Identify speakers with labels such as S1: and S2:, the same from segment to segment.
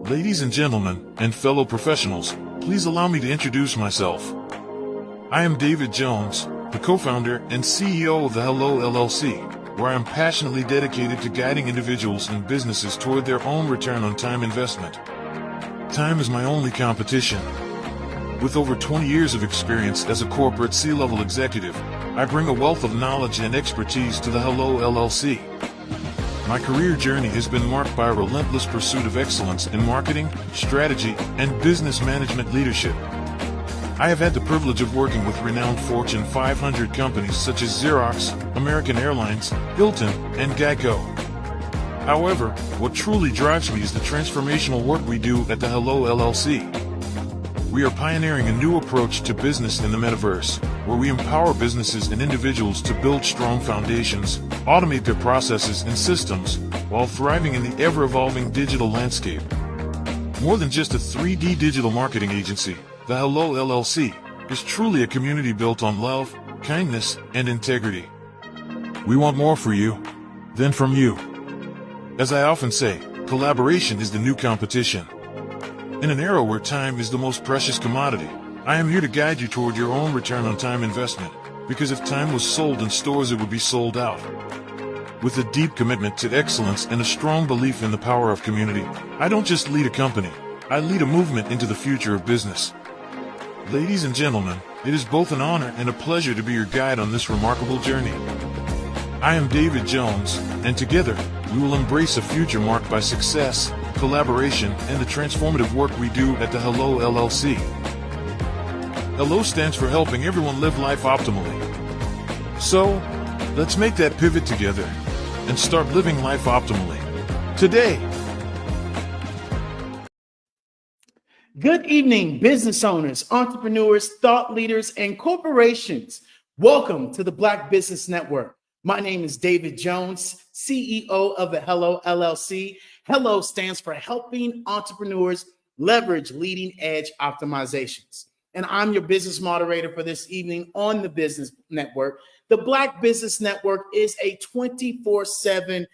S1: Ladies and gentlemen, and fellow professionals, please allow me to introduce myself. I am David Jones, the co-founder and CEO of the HELLO LLC, where I am passionately dedicated to guiding individuals and businesses toward their own return on time investment. Time is my only competition. With over 20 years of experience as a corporate C-level executive, I bring a wealth of knowledge and expertise to the HELLO LLC. My career journey has been marked by a relentless pursuit of excellence in marketing, strategy, and business management leadership. I have had the privilege of working with renowned Fortune 500 companies such as Xerox, American Airlines, Hilton, and Geico. However, what truly drives me is the transformational work we do at the HELLO LLC. We are pioneering a new approach to business in the metaverse, where we empower businesses and individuals to build strong foundations, automate their processes and systems, while thriving in the ever-evolving digital landscape. More than just a 3D digital marketing agency, the HELLO LLC is truly a community built on love, kindness, and integrity. We want more for you than from you. As I often say, collaboration is the new competition. In an era where time is the most precious commodity, I am here to guide you toward your own return on time investment, because if time was sold in stores, it would be sold out. With a deep commitment to excellence and a strong belief in the power of community, I don't just lead a company, I lead a movement into the future of business. Ladies and gentlemen, it is both an honor and a pleasure to be your guide on this remarkable journey. I am David Jones, and together, we will embrace a future marked by success, collaboration, and the transformative work we do at the HELLO LLC. HELLO stands for helping everyone live life optimally. So, let's make that pivot together and start living life optimally today.
S2: Good evening, business owners, entrepreneurs, thought leaders, and corporations. Welcome to the Black Business Network. My name is David Jones, CEO of the HELLO LLC. HELLO stands for Helping Entrepreneurs Leverage Leading Edge Optimizations. And I'm your business moderator for this evening on the Business Network. The Black Business Network is a 24/7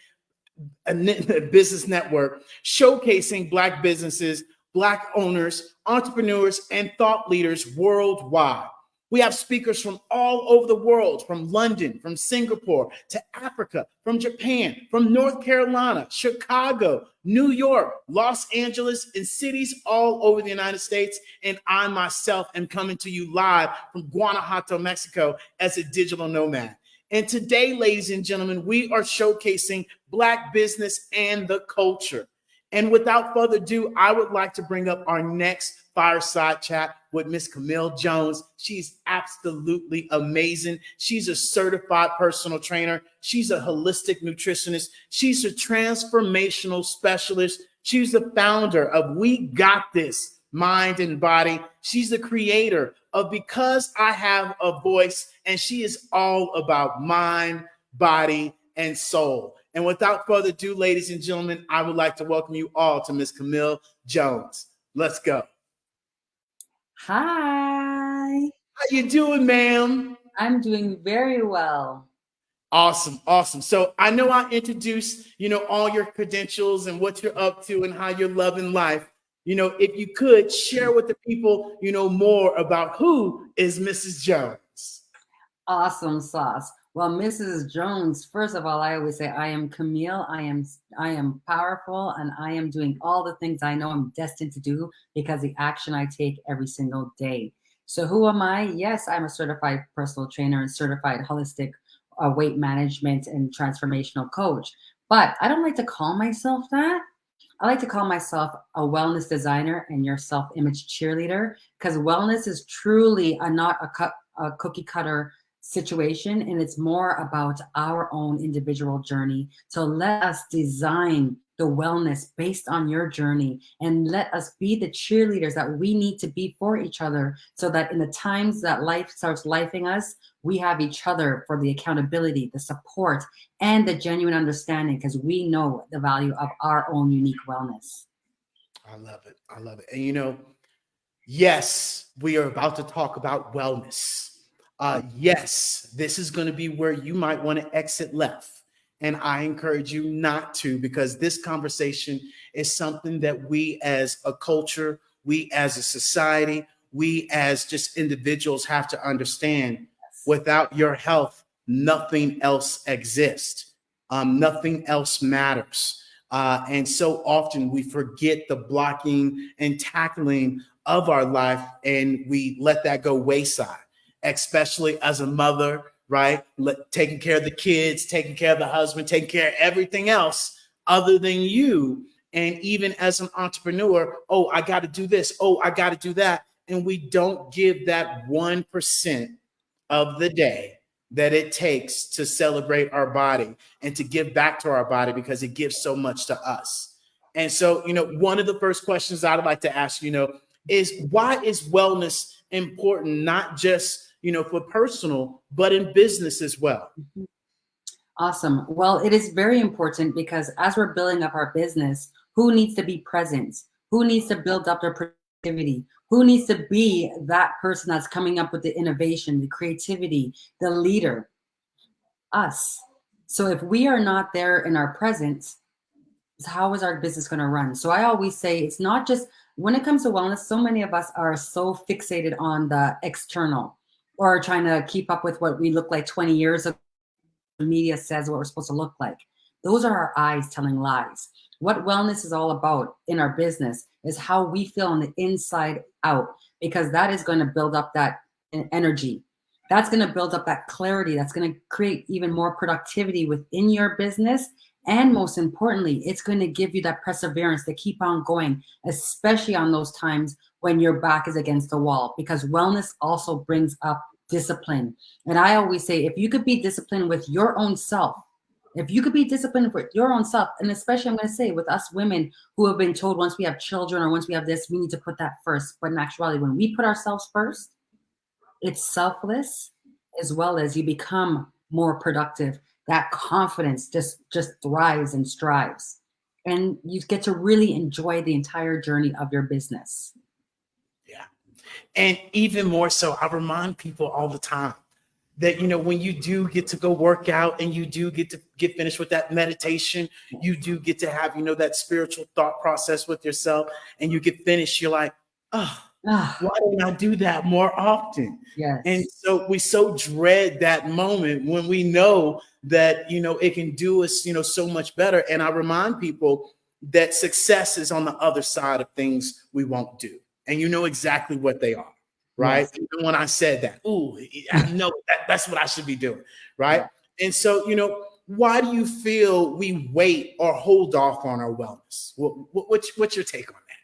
S2: business network showcasing Black businesses, Black owners, entrepreneurs, and thought leaders worldwide. We have speakers from all over the world, from London, from Singapore, to Africa, from Japan, from North Carolina, Chicago, New York, Los Angeles, and cities all over the United States. And I myself am coming to you live from Guanajuato, Mexico, as a digital nomad. And today, ladies and gentlemen, we are showcasing Black business and the culture. And without further ado, I would like to bring up our next Fireside Chat with Miss Camille Jones. She's absolutely amazing. She's a certified personal trainer. She's a holistic nutritionist. She's a transformational specialist. She's the founder of We Got This Mind and Body. She's the creator of Because I Have a Voice, and she is all about mind, body, and soul. And without further ado, ladies and gentlemen, I would like to welcome you all to Miss Camille Jones. Let's go.
S3: Hi.
S2: How you doing, ma'am?
S3: I'm doing very well.
S2: Awesome, awesome. So I know I introduced, all your credentials and what you're up to and how you're loving life. If you could share with the people, more about who is Mrs. Jones.
S3: Awesome sauce. Well, Mrs. Jones, first of all, I always say I am Camille. I am powerful, and I am doing all the things I know I'm destined to do because the action I take every single day. So who am I? Yes, I'm a certified personal trainer and certified holistic weight management and transformational coach. But I don't like to call myself that. I like to call myself a wellness designer and your self-image cheerleader, because wellness is truly not a cookie cutter situation, and it's more about our own individual journey. So let us design the wellness based on your journey, and let us be the cheerleaders that we need to be for each other, so that in the times that life starts lifing us, we have each other for the accountability, the support, and the genuine understanding, because we know the value of our own unique wellness.
S2: I love it. I love it. And yes, we are about to talk about wellness. Yes, this is going to be where you might want to exit left And I encourage you not to, because this conversation is something that we as a culture, we as a society, we as just individuals have to understand. Without your health, nothing else exists. Nothing else matters. And so often we forget the blocking and tackling of our life, and we let that go wayside, especially as a mother, right? Taking care of the kids, taking care of the husband, taking care of everything else other than you. And even as an entrepreneur, oh, I got to do this. Oh, I got to do that. And we don't give that 1% of the day that it takes to celebrate our body and to give back to our body, because it gives so much to us. And so, one of the first questions I'd like to ask, is why is wellness important, not just, for personal, but in business as well?
S3: Awesome. Well, it is very important because as we're building up our business, who needs to be present? Who needs to build up their productivity? Who needs to be that person that's coming up with the innovation, the creativity, the leader? Us. So if we are not there in our presence, how is our business going to run? So I always say it's not just when it comes to wellness, so many of us are so fixated on the external or trying to keep up with what we look like 20 years ago. The media says what we're supposed to look like. Those are our eyes telling lies. What wellness is all about in our business is how we feel on the inside out, because that is going to build up that energy. That's going to build up that clarity. That's going to create even more productivity within your business. And most importantly, it's going to give you that perseverance to keep on going, especially on those times when your back is against the wall, because wellness also brings up discipline. And I always say, if you could be disciplined with your own self, if you could be disciplined with your own self, and especially I'm going to say with us women who have been told once we have children or once we have this, we need to put that first. But in actuality, when we put ourselves first, it's selfless, as well as you become more productive. That confidence just thrives and strives. And you get to really enjoy the entire journey of your business.
S2: Yeah. And even more so, I remind people all the time that, when you do get to go work out and you do get to get finished with that meditation, you do get to have, that spiritual thought process with yourself, and you get finished, you're like, oh, why don't I do that more often?
S3: Yes.
S2: And so we so dread that moment when we know that, it can do us, so much better. And I remind people that success is on the other side of things we won't do. And you know exactly what they are, right?
S3: Yes.
S2: Even when I said that, I know that's what I should be doing, right? Yeah. And so, why do you feel we wait or hold off on our wellness? What's your take on that?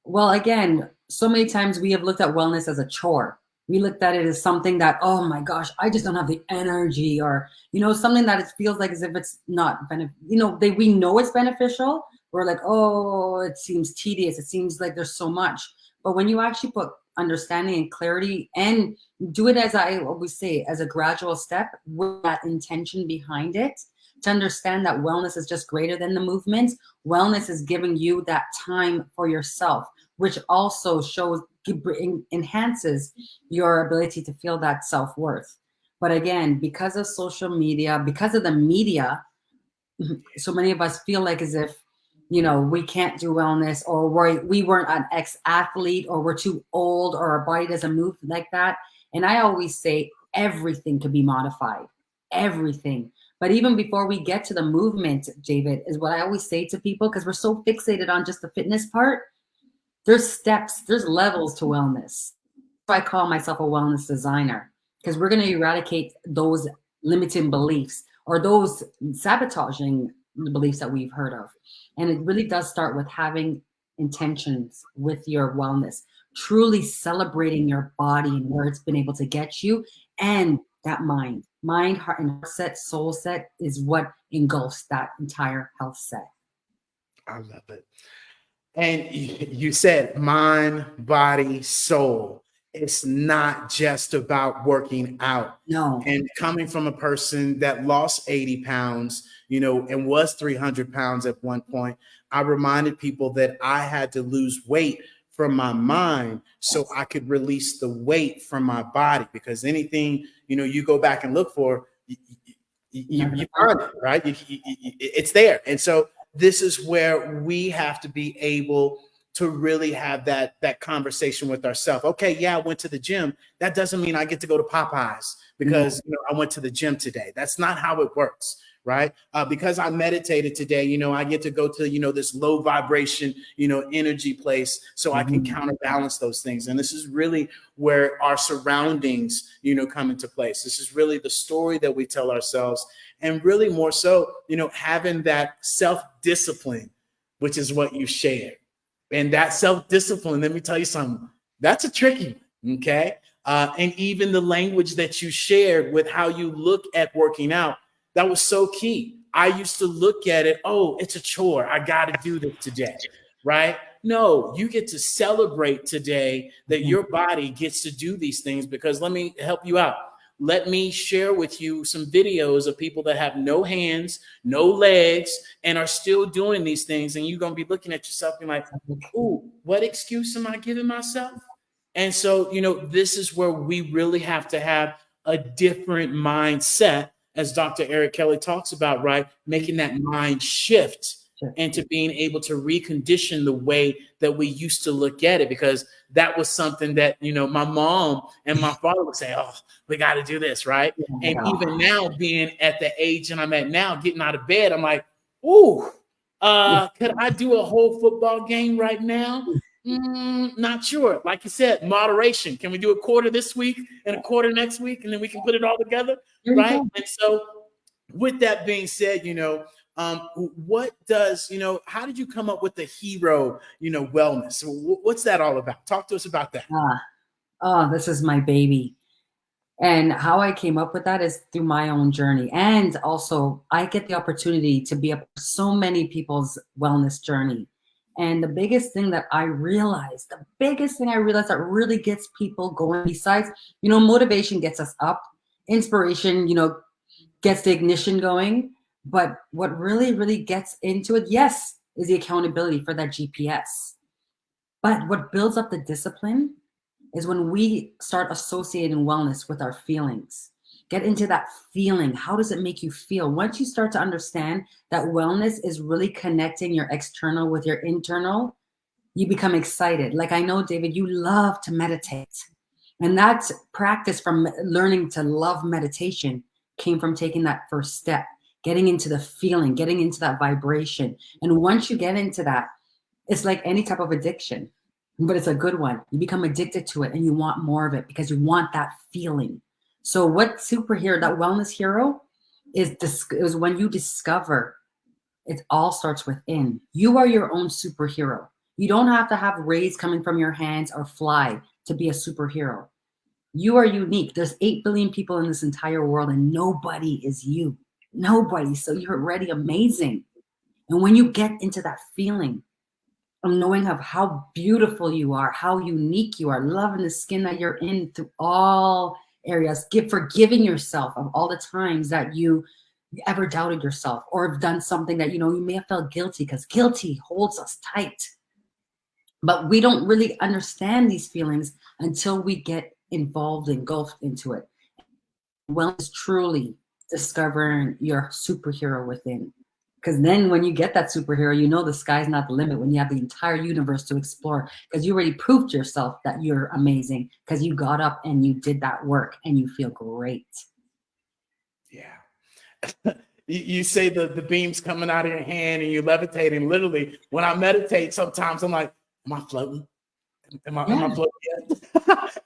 S3: Well, again, so many times we have looked at wellness as a chore. We looked at it as something that, oh my gosh, I just don't have the energy, or, something that it feels like as if it's not, we know it's beneficial. We're like, oh, it seems tedious. It seems like there's so much. But when you actually put understanding and clarity and do it, as I always say, as a gradual step with that intention behind it, to understand that wellness is just greater than the movement. Wellness is giving you that time for yourself, which also enhances your ability to feel that self-worth. But again, because of social media, because of the media, so many of us feel like as if, we can't do wellness, or we weren't an ex-athlete, or we're too old, or our body doesn't move like that. And I always say everything can be modified, everything. But even before we get to the movement, David, is what I always say to people, because we're so fixated on just the fitness part. There's steps, there's levels to wellness. So I call myself a wellness designer, because we're going to eradicate those limiting beliefs or those sabotaging beliefs that we've heard of. And it really does start with having intentions with your wellness, truly celebrating your body and where it's been able to get you, and that mind, heart, and heart set, soul set is what engulfs that entire health set.
S2: I love it. And you said mind, body, soul. It's not just about working out.
S3: No.
S2: And coming from a person that lost 80 pounds, and was 300 pounds at one point, I reminded people that I had to lose weight from my mind so I could release the weight from my body, because anything, you go back and look for, you earn it, right? It's there. And so this is where we have to be able to really have that conversation with ourselves. Okay, yeah, I went to the gym. That doesn't mean I get to go to Popeyes because I went to the gym today. That's not how it works, right? Because I meditated today, I get to go to, this low vibration, energy place so I can counterbalance those things. And this is really where our surroundings, come into place. This is really the story that we tell ourselves, and really more so, having that self-discipline, which is what you shared. And that self-discipline, let me tell you something, that's a tricky one, okay? And even the language that you shared with how you look at working out, that was so key. I used to look at it, oh, it's a chore. I got to do this today, right? No, you get to celebrate today that your body gets to do these things, because let me help you out. Let me share with you some videos of people that have no hands, no legs, and are still doing these things. And you're going to be looking at yourself and like, ooh, what excuse am I giving myself? And so, this is where we really have to have a different mindset, as Dr. Eric Kelly talks about, right? Making that mind shift into being able to recondition the way that we used to look at it, because that was something that, my mom and my father would say, oh, we got to do this, right? And even now, being at the age and I'm at now, getting out of bed, I'm like, ooh, could I do a whole football game right now? Not sure. Like you said, moderation. Can we do a quarter this week and a quarter next week, and then we can put it all together, right? And so with that being said, what does, how did you come up with the HELLO, wellness? What's that all about? Talk to us about that.
S3: Oh, this is my baby. And how I came up with that is through my own journey. And also I get the opportunity to be a so many people's wellness journey. And the biggest thing that I realized that really gets people going, besides, motivation gets us up, inspiration, gets the ignition going. But what really, really gets into it, yes, is the accountability for that GPS. But what builds up the discipline is when we start associating wellness with our feelings. Get into that feeling. How does it make you feel? Once you start to understand that wellness is really connecting your external with your internal, you become excited. Like I know, David, you love to meditate. And that practice from learning to love meditation came from taking that first step, getting into the feeling, getting into that vibration. And once you get into that, it's like any type of addiction, but it's a good one. You become addicted to it and you want more of it because you want that feeling. So what superhero, that wellness hero is when you discover it all starts within. You are your own superhero. You don't have to have rays coming from your hands or fly to be a superhero. You are unique. There's 8 billion people in this entire world and nobody is you. Nobody. So you're already amazing. And when you get into that feeling of knowing of how beautiful you are, how unique you are, loving the skin that you're in through all areas, forgiving yourself of all the times that you ever doubted yourself or have done something that, you may have felt guilty, because guilty holds us tight. But we don't really understand these feelings until we get involved, engulfed into it. Wellness truly discovering your superhero within. Because then when you get that superhero, the sky's not the limit when you have the entire universe to explore, because you already proved to yourself that you're amazing because you got up and you did that work and you feel great.
S2: Yeah. You say the beams coming out of your hand and you're levitating. Literally, when I meditate, sometimes I'm like, am I floating? Am I floating yet?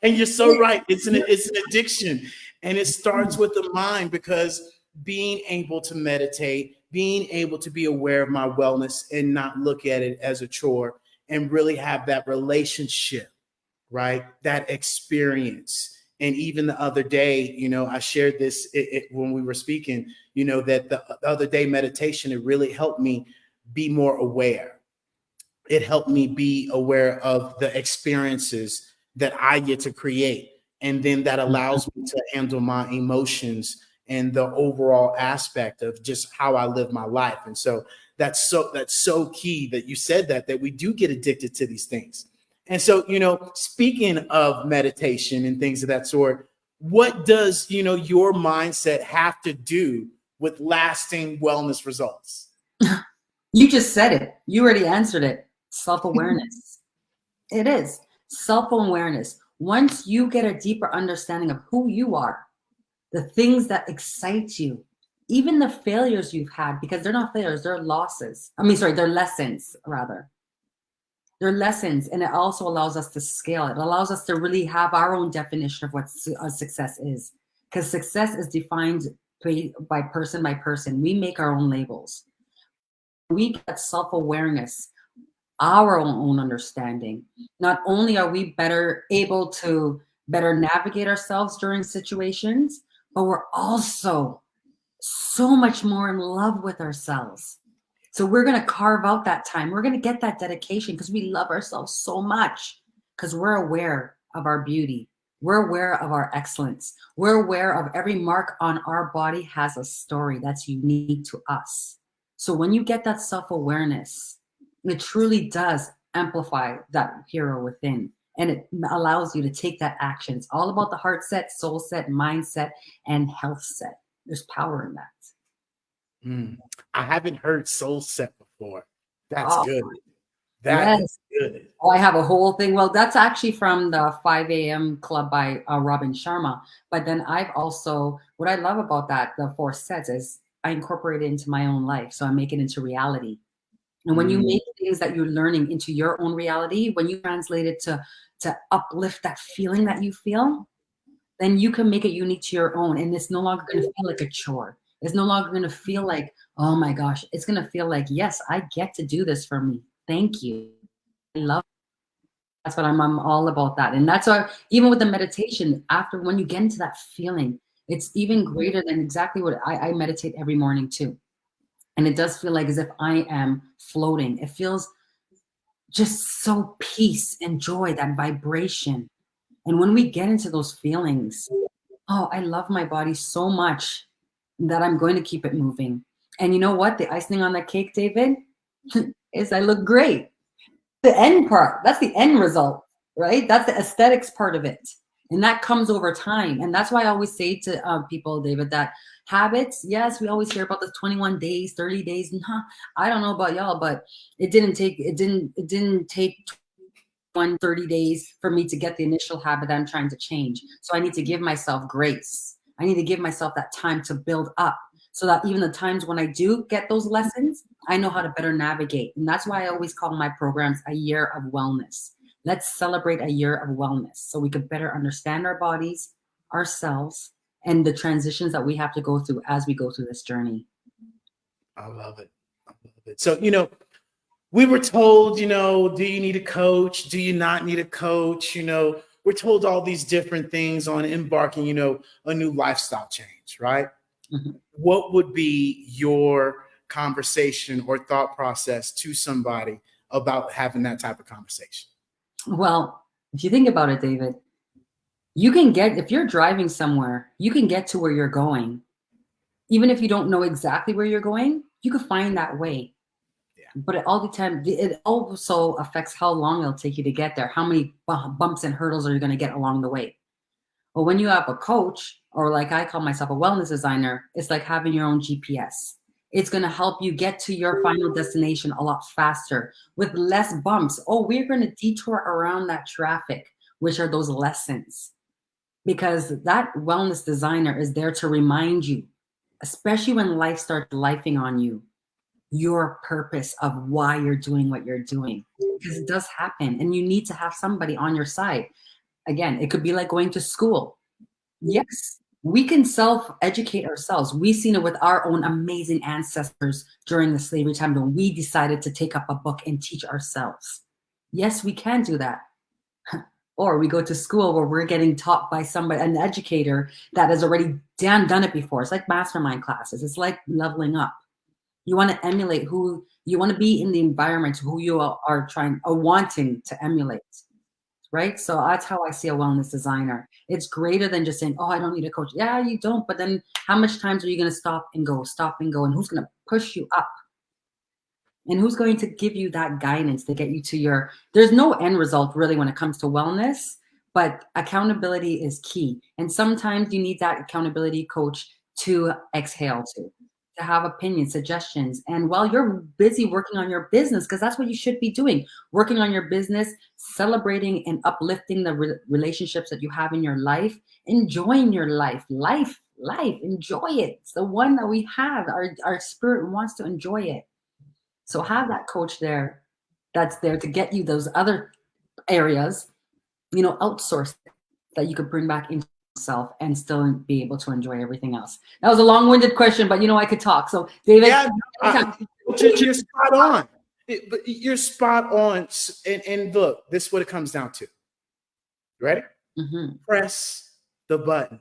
S2: And you're so right. It's an addiction. And it starts with the mind, because being able to meditate, being able to be aware of my wellness and not look at it as a chore, and really have that relationship, right? That experience. And even the other day, I shared this when we were speaking, that the other day meditation, it really helped me be more aware. It helped me be aware of the experiences that I get to create. And then that allows me to handle my emotions and the overall aspect of just how I live my life. And so that's so key that you said that we do get addicted to these things. And so, speaking of meditation and things of that sort, what does, your mindset have to do with lasting wellness results?
S3: You just said it. You already answered it. Self-awareness. It is self-awareness. Once you get a deeper understanding of who you are, the things that excite you, even the failures you've had, because they're not failures, they're losses. They're lessons rather. They're lessons, and it also allows us to scale. It allows us to really have our own definition of what success is, because success is defined by person. We make our own labels. We get self-awareness, our own understanding. Not only are we better able to better navigate ourselves during situations, but we're also so much more in love with ourselves. So we're going to carve out that time. We're going to get that dedication because we love ourselves so much, because we're aware of our beauty. We're aware of our excellence. We're aware of every mark on our body has a story that's unique to us. So when you get that self-awareness, it truly does amplify that hero within, and it allows you to take that action. It's all about the heart set, soul set, mindset, and health set. There's power in that.
S2: I haven't heard soul set before. That's good. That's good.
S3: Oh, I have a whole thing. Well, that's actually from the 5 a.m. club by Robin Sharma. But then I've also, what I love about that, the 4 sets, is I incorporate it into my own life. So I make it into reality. And when you make things that you're learning into your own reality, when you translate it to uplift that feeling that you feel, then you can make it unique to your own. And it's no longer going to feel like a chore. It's no longer going to feel like, oh my gosh, it's going to feel like, yes, I get to do this for me. Thank you. I love it. That's what I'm all about that. And that's why, even with the meditation, after when you get into that feeling, it's even greater than exactly what I meditate every morning too. And it does feel like as if I am floating. It feels just so peace and joy, that vibration. And when we get into those feelings, oh, I love my body so much that I'm going to keep it moving. And you know what? The icing on the cake, David, is I look great. The end part, that's the end result, right? That's the aesthetics part of it. And that comes over time. And that's why I always say to people, David, that habits, yes, we always hear about the 21 days, 30 days. I don't know about y'all, but it didn't take 30 days for me to get the initial habit that I'm trying to change. So I need to give myself grace. I need to give myself that time to build up, so that even the times when I do get those lessons, I know how to better navigate. And that's why I always call my programs a year of wellness. Let's celebrate a year of wellness so we could better understand our bodies, ourselves, and the transitions that we have to go through as we go through this journey.
S2: I love it. I love it. So, we were told, do you need a coach? Do you not need a coach? We're told all these different things on embarking, a new lifestyle change, right? Mm-hmm. What would be your conversation or thought process to somebody about having that type of conversation?
S3: Well, if you think about it, David, if you're driving somewhere, you can get to where you're going. Even if you don't know exactly where you're going, you can find that way. But it also affects how long it'll take you to get there. How many bumps and hurdles are you going to get along the way? Well, when you have a coach, or like I call myself a wellness designer, it's like having your own GPS. It's going to help you get to your final destination a lot faster with less bumps. Oh, we're going to detour around that traffic, which are those lessons. Because that wellness designer is there to remind you, especially when life starts lifing on you, your purpose of why you're doing what you're doing. Because it does happen, and you need to have somebody on your side. Again, it could be like going to school. Yes, we can self-educate ourselves. We've seen it with our own amazing ancestors during the slavery time when we decided to take up a book and teach ourselves. Yes, we can do that. Or we go to school where we're getting taught by an educator that has already done it before. It's like mastermind classes. It's like leveling up. You want to emulate you want to be in the environment who you are wanting to emulate, right? So that's how I see a wellness designer. It's greater than just saying, oh, I don't need a coach. Yeah, you don't. But then how much times are you going to stop and go? And who's going to push you up? And who's going to give you that guidance to get you to there's no end result really when it comes to wellness, but accountability is key. And sometimes you need that accountability coach to exhale to. to have opinions, suggestions. And while you're busy working on your business, because that's what you should be doing, working on your business, celebrating and uplifting the relationships that you have in your life, enjoying your life, enjoy it. It's the one that we have. Our spirit wants to enjoy it. So have that coach there that's there to get you those other areas, outsource that you could bring back into yourself and still be able to enjoy everything else. That was a long-winded question, but I could talk. So David,
S2: you're spot on. But you're spot on. And look, this is what it comes down to. Ready?
S3: Mm-hmm.
S2: Press the button.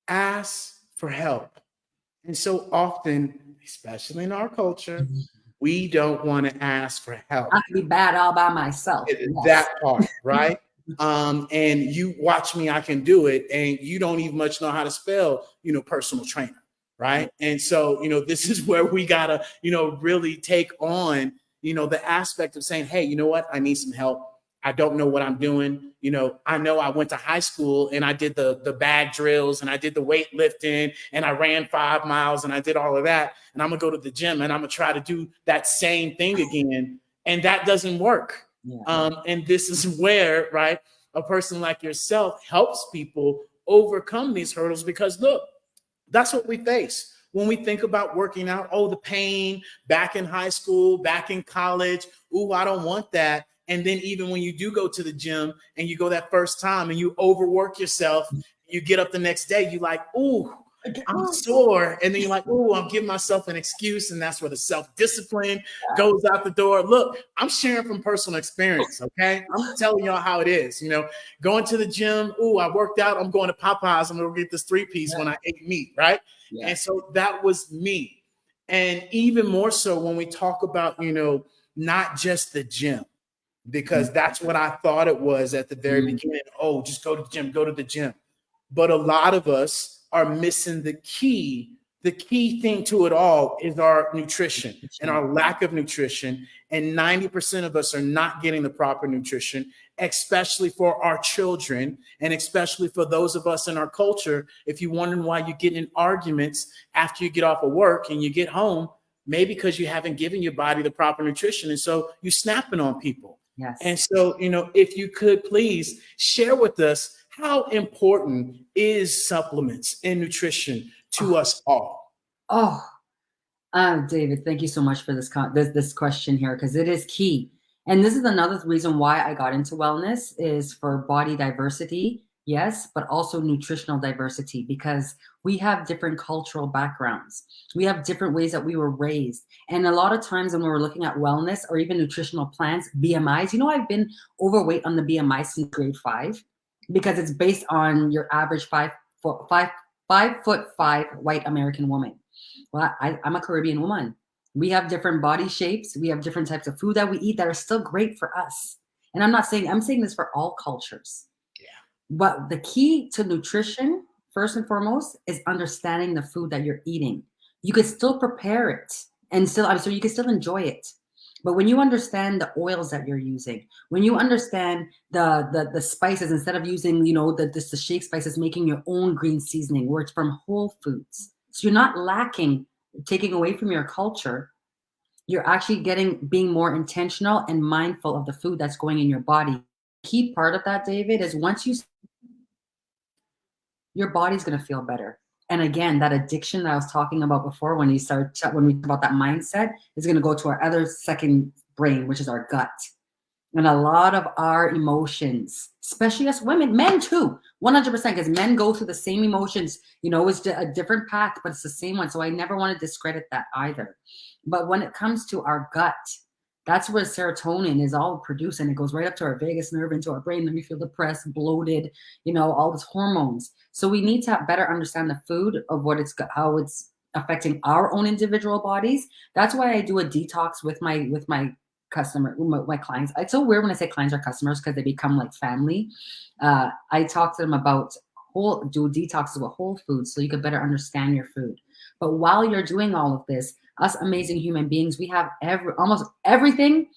S2: Ask for help. And so often, especially in our culture, we don't want to ask for help.
S3: I can be bad all by myself.
S2: That part, right? And you watch me, I can do it. And you don't even much know how to spell, personal trainer, right? And so, this is where we gotta, really take on, the aspect of saying, hey, you know what? I need some help. I don't know what I'm doing. I know I went to high school and I did the bag drills and I did the weightlifting and I ran 5 miles and I did all of that. And I'm gonna go to the gym and I'm gonna try to do that same thing again. And that doesn't work. Yeah. And this is where, right, a person like yourself helps people overcome these hurdles, because look, that's what we face when we think about working out. Oh, the pain back in high school, back in college. Ooh, I don't want that. And then even when you do go to the gym and you go that first time and you overwork yourself, you get up the next day, you're like, ooh, I'm sore. And then you're like, ooh, I'm giving myself an excuse. And that's where the self-discipline goes out the door. Look, I'm sharing from personal experience, okay? I'm telling y'all how it is, going to the gym. Ooh, I worked out. I'm going to Popeyes. I'm going to get this 3-piece when I ate meat, right? Yeah. And so that was me. And even more so when we talk about, not just the gym, because that's what I thought it was at the very beginning. Oh, just go to the gym. But a lot of us are missing the key. The key thing to it all is our nutrition and our lack of nutrition. And 90% of us are not getting the proper nutrition, especially for our children, and especially for those of us in our culture. If you're wondering why you get in arguments after you get off of work and you get home, maybe because you haven't given your body the proper nutrition. And so you're snapping on people.
S3: Yes.
S2: And so, if you could please share with us, how important is supplements and nutrition to us all?
S3: David, thank you so much for this question here, because it is key. And this is another reason why I got into wellness, is for body diversity. Yes, but also nutritional diversity, because we have different cultural backgrounds. We have different ways that we were raised. And a lot of times when we're looking at wellness or even nutritional plans, BMIs, I've been overweight on the BMI since grade 5, because it's based on your average 5'5" white American woman. Well, I'm a Caribbean woman. We have different body shapes. We have different types of food that we eat that are still great for us. And I'm saying this for all cultures. But the key to nutrition, first and foremost, is understanding the food that you're eating. You could still prepare it and so you can still enjoy it. But when you understand the oils that you're using, when you understand the spices, instead of using, the shake spices, making your own green seasoning, where it's from whole foods. So you're not taking away from your culture. You're actually being more intentional and mindful of the food that's going in your body. Key part of that, David, is your body's going to feel better. And again, that addiction that I was talking about before, when we talk about that mindset, is going to go to our other second brain, which is our gut. And a lot of our emotions, especially us women, men too, 100%, because men go through the same emotions. It's a different path, but it's the same one. So I never want to discredit that either. But when it comes to our gut, that's where serotonin is all produced, and it goes right up to our vagus nerve, into our brain. Then we feel depressed, bloated, all these hormones. So we need to better understand the food of how it's affecting our own individual bodies. That's why I do a detox with my clients. It's so weird when I say clients are customers, because they become like family. I talk to them about do detoxes with whole foods, so you could better understand your food. But while you're doing all of this, us amazing human beings, we have almost everything.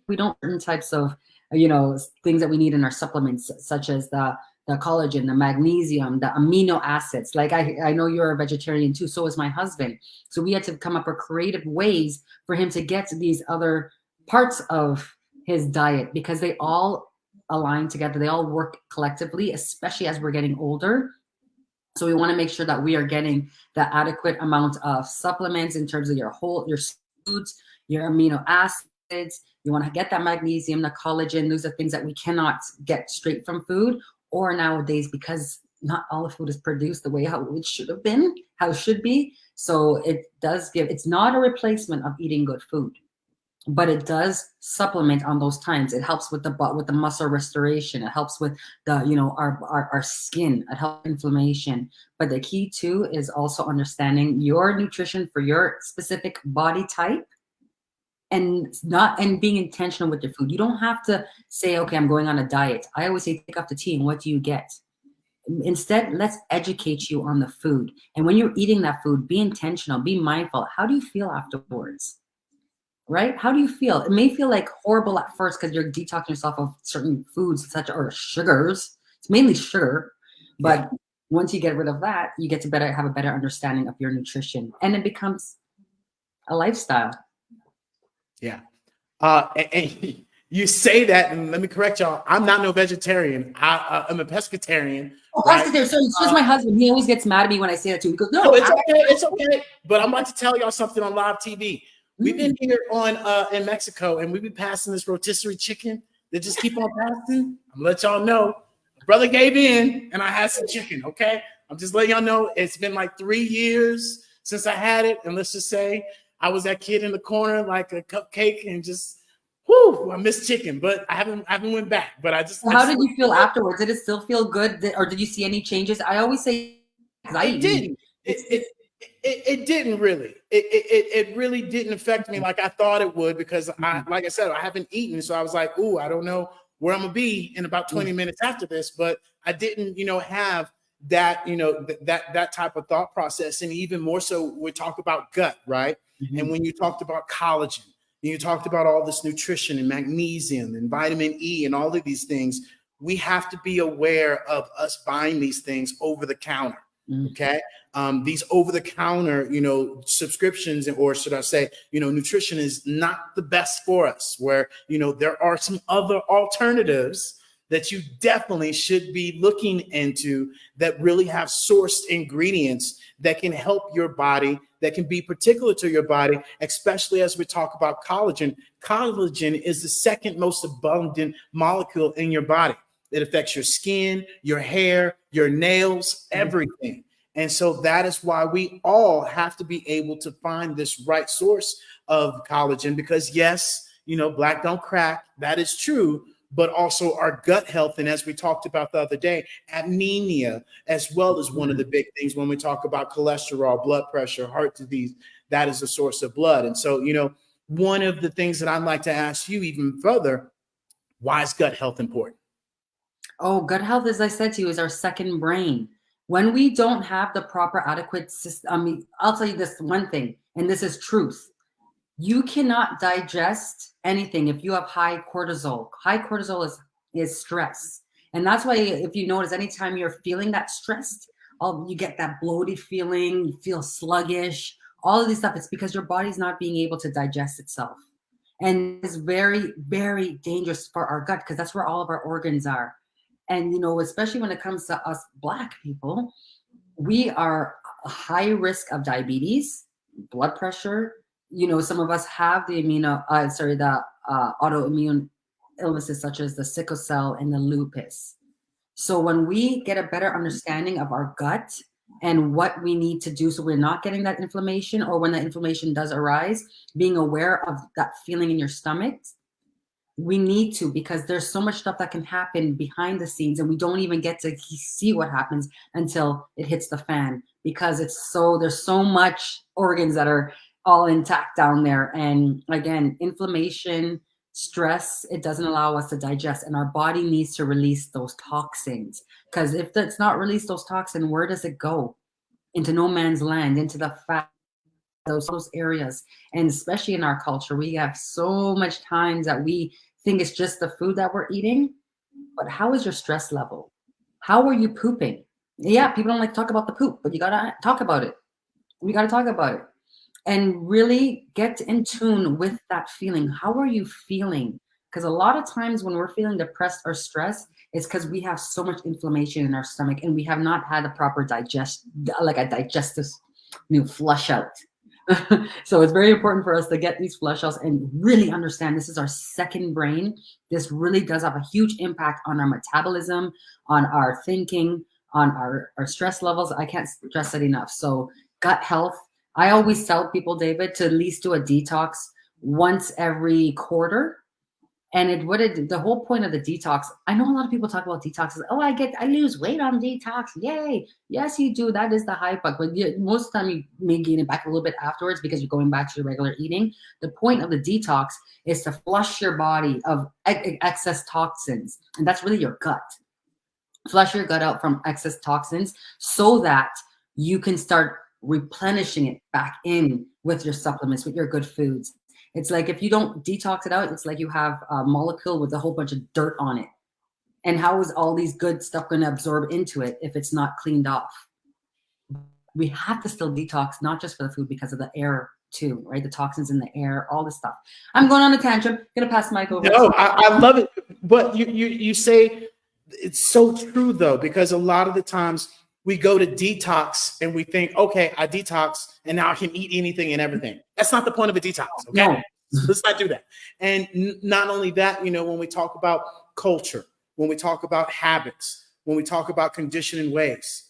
S3: We don't certain types of, things that we need in our supplements, such as the the collagen, the magnesium, the amino acids. Like I know you're a vegetarian too, so is my husband. So we had to come up with creative ways for him to get to these other parts of his diet, because they all align together. They all work collectively, especially as we're getting older. So we want to make sure that we are getting the adequate amount of supplements in terms of your foods, your amino acids. You want to get that magnesium, the collagen. Those are things that we cannot get straight from food, or nowadays, because not all the food is produced the way how it should have been, how it should be. So it does give, it's not a replacement of eating good food, but it does supplement on those times. It helps with the muscle restoration. It helps with the, you know, our skin. It helps inflammation. But the key too is also understanding your nutrition for your specific body type, and being intentional with your food. You don't have to say, okay, I'm going on a diet. I always say, take off the tea and what do you get? Instead, let's educate you on the food. And when you're eating that food, be intentional, be mindful. How do you feel afterwards? Right? How do you feel? It may feel like horrible at first because you're detoxing yourself of certain foods, or sugars. It's mainly sugar. But once you get rid of that, you get to have a better understanding of your nutrition, and it becomes a lifestyle.
S2: Yeah. And you say that, and let me correct y'all. I'm not no vegetarian. I'm a pescatarian.
S3: Oh, right? Pescatarian. So it's just my husband. He always gets mad at me when I say that too. He goes, no,
S2: it's okay. It's okay. But I'm about to tell y'all something on live TV. We've been here in Mexico, and we've been passing this rotisserie chicken that just keep on passing. I'm gonna let y'all know. My brother gave in, and I had some chicken. Okay, I'm just letting y'all know. It's been like 3 years since I had it, and let's just say I was that kid in the corner like a cupcake, and just I miss chicken, but I haven't went back. But
S3: How did you feel afterwards? Did it still feel good, or did you see any changes? I always say,
S2: it didn't. It didn't really. It really didn't affect me like I thought it would, because like I said, I haven't eaten. So I was like, ooh, I don't know where I'm gonna be in about 20 minutes after this. But I didn't, have that, that type of thought process. And even more so, we talk about gut, right? Mm-hmm. And when you talked about collagen, and you talked about all this nutrition and magnesium and vitamin E and all of these things, we have to be aware of us buying these things over the counter. Okay. These over-the-counter, subscriptions, or should I say, nutrition is not the best for us, where, there are some other alternatives that you definitely should be looking into that really have sourced ingredients that can help your body, that can be particular to your body, especially as we talk about collagen. Collagen is the second most abundant molecule in your body. It affects your skin, your hair, your nails, everything. And so that is why we all have to be able to find this right source of collagen, because yes, black don't crack. That is true. But also our gut health. And as we talked about the other day, anemia as well is one of the big things when we talk about cholesterol, blood pressure, heart disease. That is a source of blood. And so, one of the things that I'd like to ask you even further, why is gut health important?
S3: Oh, gut health, as I said to you, is our second brain. When we don't have the proper adequate system, I'll tell you this one thing, and this is truth. You cannot digest anything if you have high cortisol. High cortisol is stress. And that's why, if you notice, anytime you're feeling that stressed, you get that bloated feeling, you feel sluggish, all of this stuff. It's because your body's not being able to digest itself. And it's very, very dangerous for our gut, because that's where all of our organs are. And, especially when it comes to us Black people, we are a high risk of diabetes, blood pressure. Some of us have the autoimmune illnesses such as the sickle cell and the lupus. So when we get a better understanding of our gut and what we need to do so we're not getting that inflammation, or when that inflammation does arise, being aware of that feeling in your stomach, we need to, because there's so much stuff that can happen behind the scenes, and we don't even get to see what happens until it hits the fan, because there's so much organs that are all intact down there. And again, inflammation, stress, it doesn't allow us to digest, and our body needs to release those toxins, because if it's not released, those toxins, where does it go? Into no man's land, into the fat, those areas. And especially in our culture, we have so much times that we think it's just the food that we're eating, but how is your stress level? How are you pooping? Yeah, people don't like to talk about the poop, but you gotta talk about it. We gotta talk about it and really get in tune with that feeling. How are you feeling? Because a lot of times when we're feeling depressed or stressed, it's because we have so much inflammation in our stomach and we have not had a proper like a digestive flush out. So it's very important for us to get these flush outs and really understand this is our second brain. This really does have a huge impact on our metabolism, on our thinking, on our stress levels. I can't stress it enough. So gut health. I always tell people, David, to at least do a detox once every quarter. And the whole point of the detox, I know a lot of people talk about detoxes. Oh, I lose weight on detox. Yay. Yes, you do. That is the hype. But most of the time you may gain it back a little bit afterwards because you're going back to your regular eating. The point of the detox is to flush your body of excess toxins. And that's really your gut. Flush your gut out from excess toxins so that you can start replenishing it back in with your supplements, with your good foods. It's like if you don't detox it out, it's like you have a molecule with a whole bunch of dirt on it. And how is all these good stuff going to absorb into it if it's not cleaned off? We have to still detox, not just for the food, because of the air too, right? The toxins in the air, all this stuff. I'm going on a tantrum. Gonna pass the mic over.
S2: No, I love it. But you say it's so true though, because a lot of the times we go to detox and we think, okay, I detox and now I can eat anything and everything. That's not the point of a detox. Okay.
S3: No.
S2: Let's not do that. And not only that, when we talk about culture, when we talk about habits, when we talk about conditioning ways,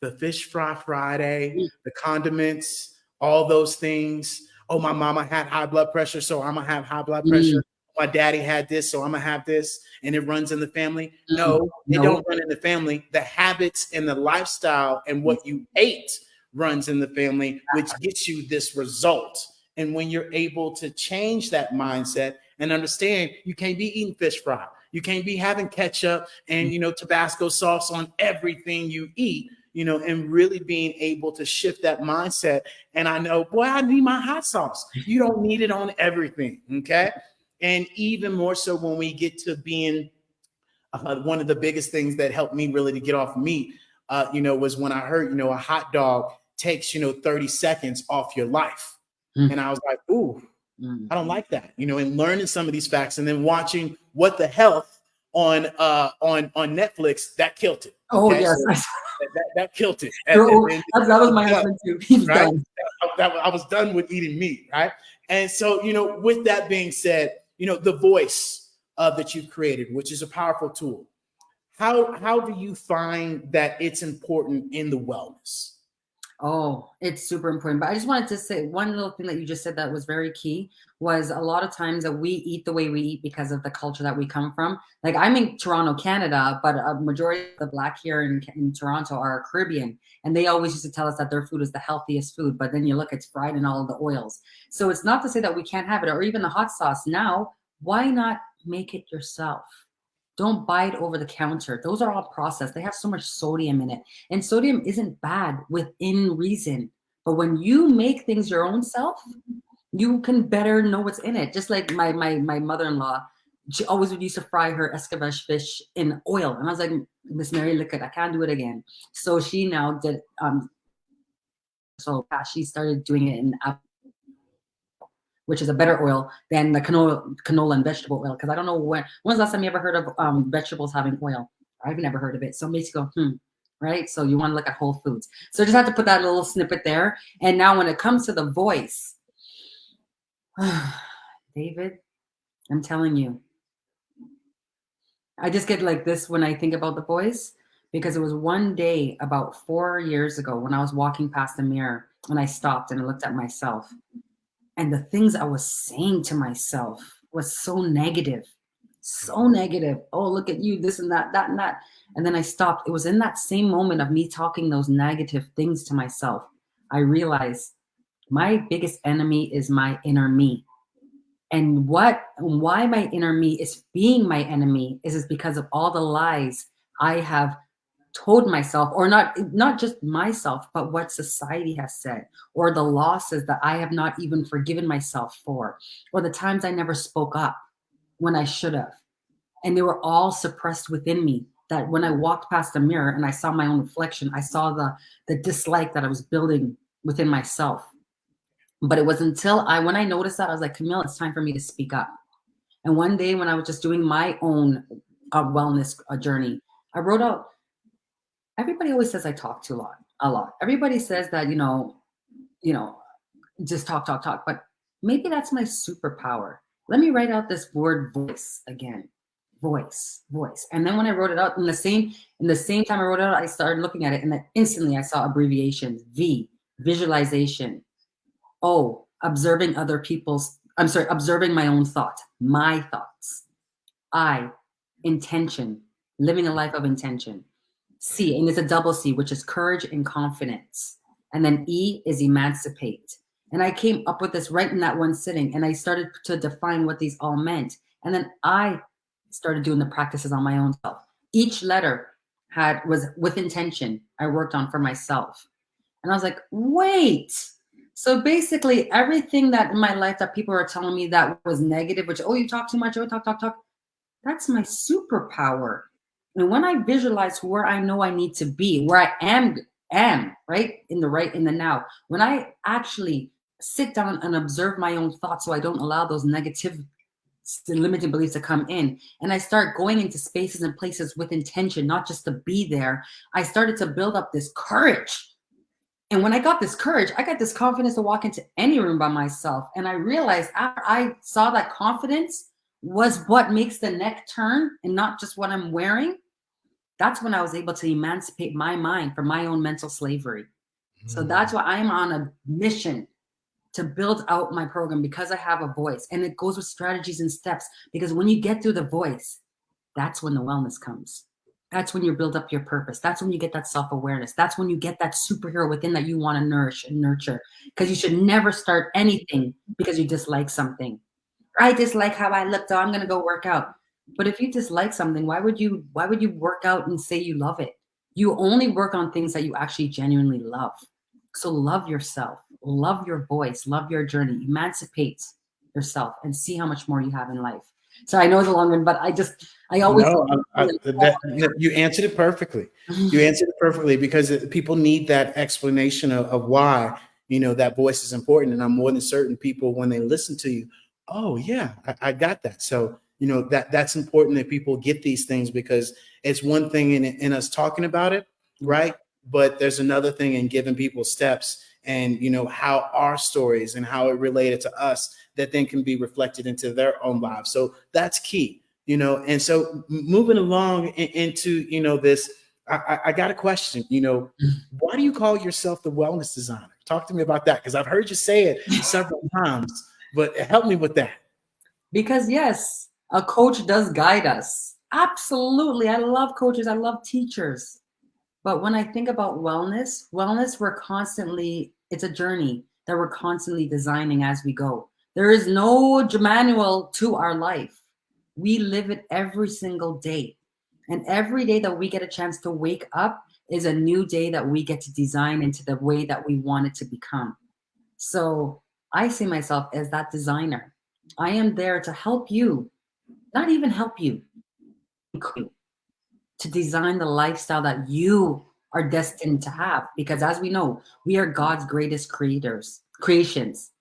S2: the fish fry Friday, the condiments, all those things. Oh, my mama had high blood pressure, so I'm gonna have high blood pressure. My daddy had this, so I'm gonna have this, and it runs in the family. No, it don't run in the family. The habits and the lifestyle and what you ate runs in the family, which gets you this result. And when you're able to change that mindset and understand you can't be eating fish fry, you can't be having ketchup and Tabasco sauce on everything you eat, and really being able to shift that mindset. And I know, boy, I need my hot sauce. You don't need it on everything. Okay. And even more so when we get to being one of the biggest things that helped me really to get off meat, was when I heard, a hot dog takes, 30 seconds off your life. And I was like, ooh, I don't like that, and learning some of these facts and then watching What the Health on Netflix, that killed it.
S3: Okay? Oh, yes.
S2: So that killed it.
S3: That was my husband too. He's
S2: right?
S3: done.
S2: I was done with eating meat, right? And so, with that being said, the voice that you've created, which is a powerful tool. How do you find that it's important in the wellness?
S3: Oh, it's super important. But I just wanted to say one little thing that you just said that was very key was a lot of times that we eat the way we eat because of the culture that we come from. Like I'm in Toronto, Canada, but a majority of the Black here in Toronto are Caribbean. And they always used to tell us that their food is the healthiest food. But then you look, it's fried in all of the oils. So it's not to say that we can't have it, or even the hot sauce. Now, why not make it yourself? Don't buy it over the counter. Those are all processed. They have so much sodium in it. And sodium isn't bad within reason. But when you make things your own self, you can better know what's in it. Just like my mother-in-law, she always would used to fry her escabeche fish in oil. And I was like, Miss Mary, look at, I can't do it again. So she now did, she started doing it in which is a better oil than the canola and vegetable oil. Because I don't know when's the last time you ever heard of vegetables having oil? I've never heard of it. So it makes you go, right? So you want to look at Whole Foods. So I just have to put that little snippet there. And now when it comes to the voice, David, I'm telling you, I just get like this when I think about the voice, because it was one day about 4 years ago when I was walking past the mirror and I stopped and I looked at myself. And the things I was saying to myself was so negative, so negative. Oh, look at you, this and that, that and that. And then I stopped. It was in that same moment of me talking those negative things to myself, I realized my biggest enemy is my inner me. And why my inner me is being my enemy is because of all the lies I have told myself, or not just myself, but what society has said, or the losses that I have not even forgiven myself for, or the times I never spoke up when I should have. And they were all suppressed within me. that when I walked past the mirror and I saw my own reflection, I saw the dislike that I was building within myself. But it was until when I noticed that, I was like, Camille, it's time for me to speak up. And one day when I was just doing my own wellness journey, I wrote out, everybody always says I talk too a lot. Everybody says that, just talk. But maybe that's my superpower. Let me write out this word voice again. Voice. And then when I wrote it out in the same time I wrote it out, I started looking at it, and then instantly I saw abbreviations. V, visualization. O, observing observing my own thought, my thoughts. I, intention, living a life of intention. C, and it's a double C, which is courage and confidence. And then E is emancipate. And I came up with this right in that one sitting, and I started to define what these all meant. And then I started doing the practices on my own self. Each letter was with intention I worked on for myself. And I was like, wait. So basically everything that in my life that people are telling me that was negative, which, oh, you talk too much, oh, talk, that's my superpower. And when I visualize where I know I need to be, where I am right in the now, when I actually sit down and observe my own thoughts so I don't allow those negative limiting beliefs to come in, and I start going into spaces and places with intention, not just to be there, I started to build up this courage. And when I got this courage, I got this confidence to walk into any room by myself. And I realized after I saw that confidence was what makes the neck turn and not just what I'm wearing, that's when I was able to emancipate my mind from my own mental slavery. So that's why I'm on a mission to build out my program, because I have a voice, and it goes with strategies and steps, because when you get through the voice, that's when the wellness comes. That's when you build up your purpose. That's when you get that self-awareness. That's when you get that superhero within that you want to nourish and nurture, because you should never start anything because you dislike something. I dislike how I look, so I'm going to go work out. But if you dislike something, why would you work out and say you love it? You only work on things that you actually genuinely love. So love yourself, love your voice, love your journey, emancipate yourself, and see how much more you have in life. So I know it's a long one, but I always.
S2: No, you answered it perfectly. You answered it perfectly, because people need that explanation of why, that voice is important. And I'm more than certain people, when they listen to you, oh yeah, I got that. So, that's important that people get these things, because it's one thing in us talking about it, right? But there's another thing in giving people steps and, how our stories and how it related to us that then can be reflected into their own lives. So that's key, and so moving along into, this, I got a question, why do you call yourself the wellness designer? Talk to me about that, because I've heard you say it several times, but help me with that.
S3: Because yes, a coach does guide us. Absolutely. I love coaches. I love teachers. But when I think about wellness, it's a journey that we're constantly designing as we go. There is no manual to our life. We live it every single day. And every day that we get a chance to wake up is a new day that we get to design into the way that we want it to become. So I see myself as that designer. I am there to help you, not even help you, to design the lifestyle that you are destined to have. Because as we know, we are God's greatest creations.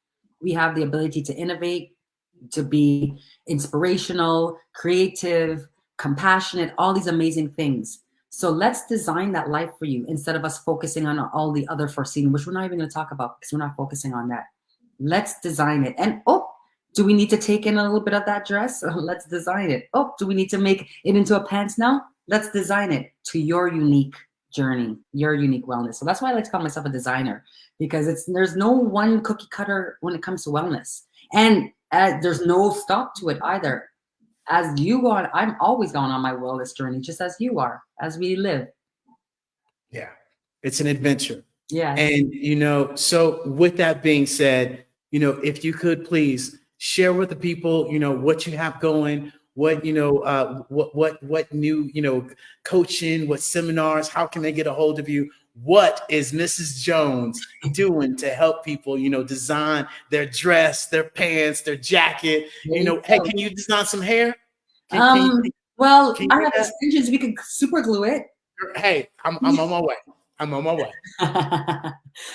S3: We have the ability to innovate, to be inspirational, creative, compassionate, all these amazing things. So let's design that life for you, instead of us focusing on all the other foreseen, which we're not even going to talk about because we're not focusing on that. Let's design it. And do we need to take in a little bit of that dress? Let's design it. Do we need to make it into a pants now? Let's design it to your unique journey, your unique wellness. So that's why I like to call myself a designer, because there's no one cookie cutter when it comes to wellness. And there's no stop to it either. As you go on, I'm always going on my wellness journey, just as you are, as we live.
S2: Yeah, it's an adventure.
S3: Yeah.
S2: And, so with that being said, if you could please share with the people, what you have going, what new, coaching, what seminars, how can they get a hold of you? What is Mrs. Jones doing to help people, design their dress, their pants, their jacket? Hey, can you design some hair?
S3: Well,
S2: Can you
S3: I
S2: do
S3: have
S2: that?
S3: extensions. We could super glue it.
S2: Hey, I'm on my way. I'm on my way.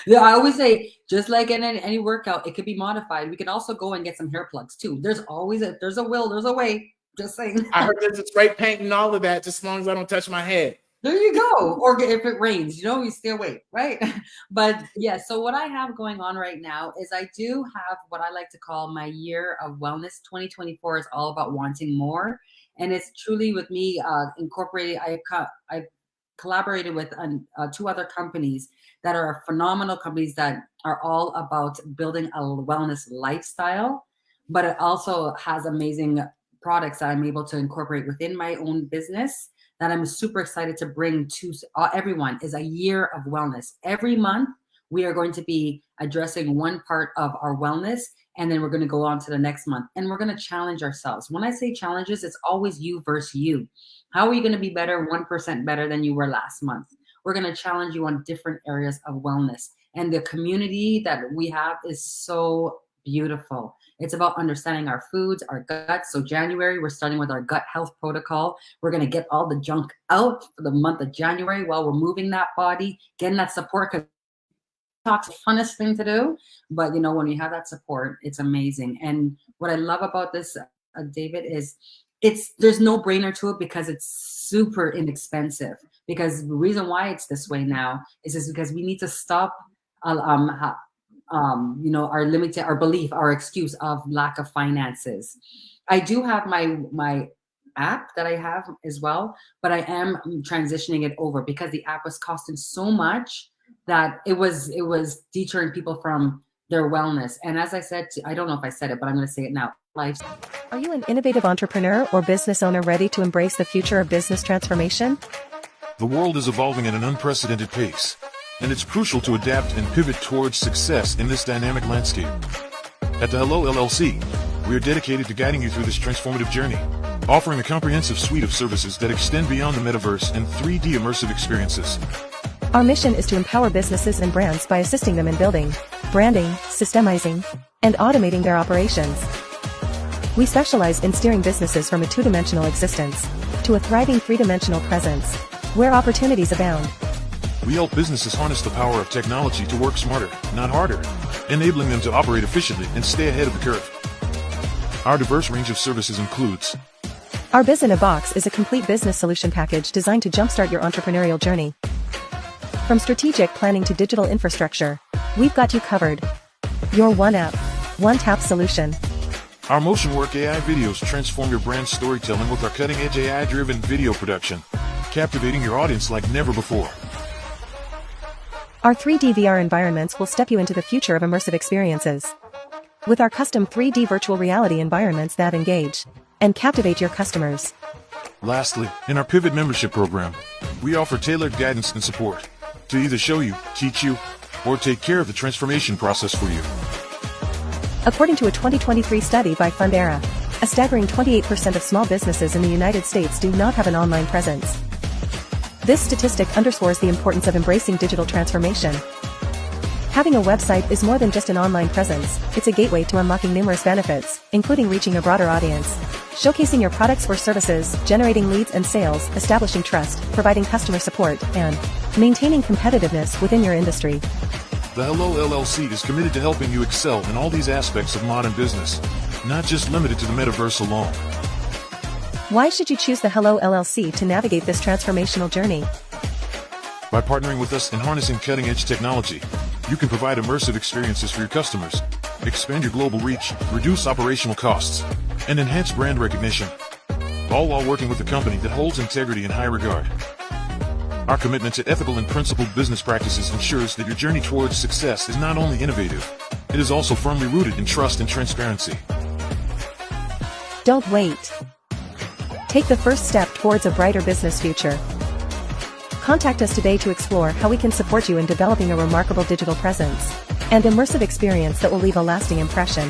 S3: Yeah, I always say, just like in any workout, it could be modified. We can also go and get some hair plugs too. There's always there's a will, there's a way. Just saying.
S2: I heard there's a spray paint and all of that, just as long as I don't touch my head.
S3: There you go. Or if it rains, you stay away, right? But yeah, so what I have going on right now is I do have what I like to call my year of wellness. 2024 is all about wanting more. And it's truly with me incorporated. I've collaborated with 2 other companies that are phenomenal companies that are all about building a wellness lifestyle, but it also has amazing products that I'm able to incorporate within my own business that I'm super excited to bring to everyone. Is a year of wellness. Every month, we are going to be addressing one part of our wellness, and then we're going to go on to the next month, and we're going to challenge ourselves. When I say challenges, it's always you versus you. How are you going to be better, 1% better than you were last month? We're going to challenge you on different areas of wellness. And the community that we have is so beautiful. It's about understanding our foods, our guts. So January, we're starting with our gut health protocol. We're going to get all the junk out for the month of January while we're moving that body, getting that support. Because it's the funnest thing to do. But when you have that support, it's amazing. And what I love about this, David, is there's no brainer to it because it's super inexpensive. Because the reason why it's this way now is because we need to stop our belief, our excuse of lack of finances. I do have my app that I have as well, but I am transitioning it over because the app was costing so much that it was deterring people from their wellness. And as I said, I don't know if I said it, but I'm going to say it now.
S4: Are you an innovative entrepreneur or business owner ready to embrace the future of business transformation?
S1: The world is evolving at an unprecedented pace, and it's crucial to adapt and pivot towards success in this dynamic landscape. At the HELLO LLC, we are dedicated to guiding you through this transformative journey, offering a comprehensive suite of services that extend beyond the metaverse and 3D immersive experiences.
S4: Our mission is to empower businesses and brands by assisting them in building, branding, systemizing, and automating their operations. We specialize in steering businesses from a 2-dimensional existence to a thriving 3-dimensional presence, where opportunities abound.
S1: We help businesses harness the power of technology to work smarter, not harder, enabling them to operate efficiently and stay ahead of the curve. Our diverse range of services includes:
S4: Our Biz in a Box is a complete business solution package designed to jumpstart your entrepreneurial journey. From strategic planning to digital infrastructure, we've got you covered. Your one app, one tap solution.
S1: Our Motion Work AI videos transform your brand storytelling with our cutting-edge AI-driven video production, captivating your audience like never before.
S4: Our 3D VR environments will step you into the future of immersive experiences. With our custom 3D virtual reality environments that engage and captivate your customers.
S1: Lastly, in our Pivot membership program, we offer tailored guidance and support to either show you, teach you, or take care of the transformation process for you.
S4: According to a 2023 study by Fundera, a staggering 28% of small businesses in the United States do not have an online presence. This statistic underscores the importance of embracing digital transformation. Having a website is more than just an online presence, it's a gateway to unlocking numerous benefits, including reaching a broader audience, showcasing your products or services, generating leads and sales, establishing trust, providing customer support, and maintaining competitiveness within your industry.
S1: The HELLO LLC is committed to helping you excel in all these aspects of modern business, not just limited to the metaverse alone.
S4: Why should you choose the HELLO LLC to navigate this transformational journey?
S1: By partnering with us and harnessing cutting-edge technology, you can provide immersive experiences for your customers, expand your global reach, reduce operational costs, and enhance brand recognition, all while working with a company that holds integrity in high regard. Our commitment to ethical and principled business practices ensures that your journey towards success is not only innovative, it is also firmly rooted in trust and transparency.
S4: Don't wait. Take the first step towards a brighter business future. Contact us today to explore how we can support you in developing a remarkable digital presence and immersive experience that will leave a lasting impression.